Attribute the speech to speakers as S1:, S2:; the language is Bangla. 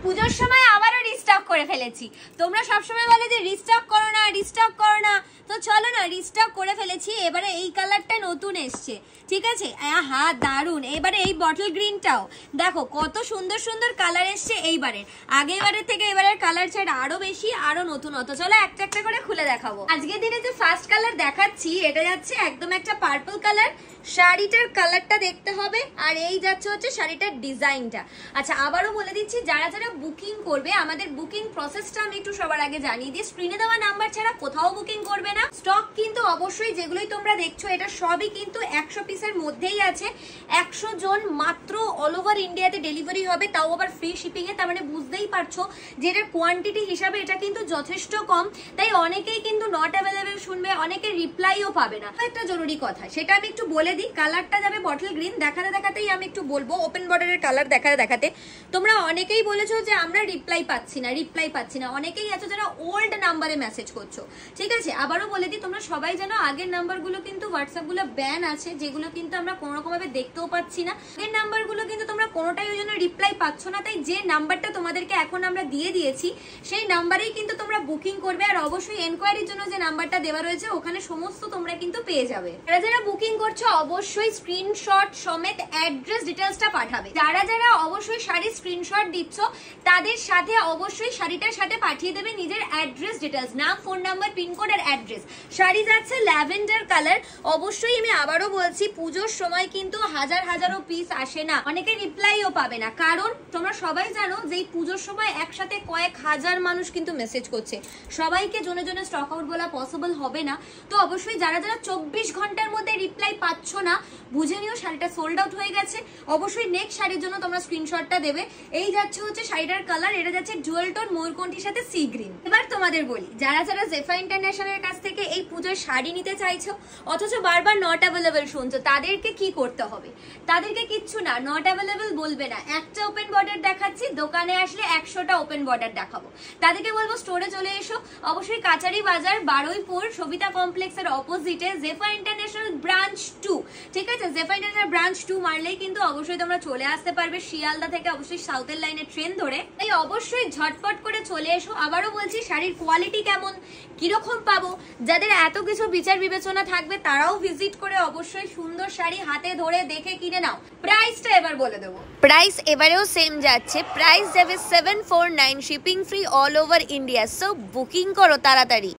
S1: পুজোর সময় আবারও রিস্টক করে ফেলেছি। তোমরা সবসময় বলে যে রিস্টক করো না, তো চলো না রিস্টক করে ফেলেছি। এবারে এই কালারটা নতুন এসছে, ঠিক আছে? হ্যাঁ দারুন। এবারে এই বটল গ্রিনটাও দেখো কত সুন্দর সুন্দর কালার এসছে এইবারে। আগেরবারের থেকে এবারের কালার ছাড় আরো বেশি, আরো নতুনত্ব। চলো একটা একটা করে খুলে দেখাবো। আজকের দিনে যে ফার্স্ট কালার দেখাচ্ছি এটা যাচ্ছে একদম একটা পার্পল কালার। শাড়িটার কালারটা দেখতে হবে, আর এই যাচ্ছে হচ্ছে শাড়িটার ডিজাইনটা। আচ্ছা আবারও বলে দিচ্ছি, যারা যারা বুকিং করবে, আমাদের বুকিং প্রসেসটা আমি একটু সবার আগে জানিয়ে দিই। স্ক্রিনে দেওয়া নাম্বার ছাড়া কোথাও বুকিং করবে না। স্টক কিন্তু অবশ্যই যেগুলোই তোমরা দেখছো এটা সবই কিন্তু 100 পিসের মধ্যেই আছে। 100 জন মাত্র অল ওভার ইন্ডিয়াতে ডেলিভারি হবে, তাও আবার ফ্রি শিপিং এ। তার মানে বুঝতেই পারছো যে এটার কোয়ান্টিটি হিসাবে এটা কিন্তু যথেষ্ট কম। তাই অনেকেই কিন্তু নট অ্যাভেলেবেল শুনবে, অনেকে রিপ্লাইও পাবে না। একটা জরুরি কথা সেটা আমি একটু বলে দিই। কালারটা যাবে বটল গ্রিন। দেখাতে দেখাতেই আমি একটু বলবো, ওপেন বর্ডারের কালার দেখাতে দেখাতে তোমরা অনেকেই বলেছো যে আমরা রিপ্লাই পাচ্ছি না। অনেকেই আছো যারা ওল্ড নাম্বারে মেসেজ করছো, ঠিক আছে? আবারও বলে দিই, তোমরা সবাই জানো আগের নাম্বারগুলো কিন্তু হোয়াটসঅ্যাপ গুলো ব্যান আছে, যেগুলো কিন্তু আমরা কোনো রকম ভাবে দেখতেও পাচ্ছি না। আগের নাম্বারগুলো কিন্তু তোমরা কোনোটাই ওই জন্য রিপ্লাই পাচ্ছ না। তাই যে নাম্বারটা তোমাদেরকে এখন আমরা দিয়ে দিয়েছি সেই নাম্বারেই কিন্তু তোমরা বুকিং করবে। আর অবশ্যই এনকোয়ারির জন্য যে নাম্বারটা দেওয়া রয়েছে ওখানে সমস্ত তোমরা কিন্তু পেয়ে যাবে। যারা যারা বুকিং করছো অবশ্যই স্ক্রিনশট সমেত অ্যাড্রেস ডিটেলসটা পাঠাবে। যারা যারা অবশ্যই শাড়ির স্ক্রিনশট দিচ্ছ তাদের সাথে অবশ্যই শাড়িটার সাথে পাঠিয়ে দেবে নিজের অ্যাড্রেস ডিটেলস, নাম, ফোন নাম্বার, পিনকোড আর অ্যাড্রেস। শাড়ি যাচ্ছে ল্যাভেন্ডার কালার। অবশ্যই আমি আবারও বলছি, পুজোর সময় কিন্তু হাজারো পিস আসে না, অনেকে রিপ্লাইও পাবে না। কারণ তোমরা সবাই জানো যে এই পুজোর সময় একসাথে কয়েক হাজার মানুষ কিন্তু মেসেজ করছে। সবাইকে জনে জনে স্টক আউট বলা পসিবল হবে না। তো অবশ্যই যারা যারা 24 ঘন্টার মধ্যে রিপ্লাই পাচ্ছ না, বুঝে নিও শাড়িটা সোল্ড আউট হয়ে গেছে। অবশ্যই নেক্সট শাড়ির জন্য তোমরা স্ক্রিনশটটা দেবে। এই যাচ্ছে হচ্ছে শাড়িটার কালার, এটা যাচ্ছে ডুয়াল টোন ময়ূরকণ্ঠীর সাথে সি গ্রিন। এবার তোমাদের বলি, যারা যারা জেফা ইন্টারন্যাশনালের কাছ থেকে এই পুজোর শাড়ি নিতে চাইছো অথচ বারবার নট অ্যাভেলেবেল শুনছো, তাদেরকে কি করতে হবে? তাদেরকে কিচ্ছু না, নট অ্যাভেলেবেল বলবে না। একটা ওপেন বর্ডার দেখাচ্ছি, দোকানে আসলে 100টা ওপেন বর্ডার দেখাবো। তাদেরকে বলবো স্টোরে চলে এসো। অবশ্যই কাচারি বাজার, বারুইপুর, সবিতা কমপ্লেক্সের অপোজিটে জেফা ইন্টারন্যাশনাল ব্রাঞ্চ 2, ঠিক আছে? জেফা ইন্টারন্যাশনাল ব্রাঞ্চ 2 মারলেই কিন্তু অবশ্যই তোমরা চলে আসতে পারবে শিয়ালদা থেকে, অবশ্যই সাউথের লাইনে ট্রেন ধরে। তাই অবশ্যই ঝটপট করে চলে এসো। আবারও বলছি, শাড়ির কোয়ালিটি কেমন, কিরকম পাবো, যাদের এত কিছু বিচার বিবেচনা থাকবে তারাও ভিজিট করে অবশ্যই সুন্দর শাড়ি হাতে ধরে দেখে কিনে নাও। প্রাইসটা এবার বলে দেবো। প্রাইস এবারেও সেম যাচ্ছে, প্রাইস যাবে 749, shipping free all over India. So booking করো তাড়াতাড়ি।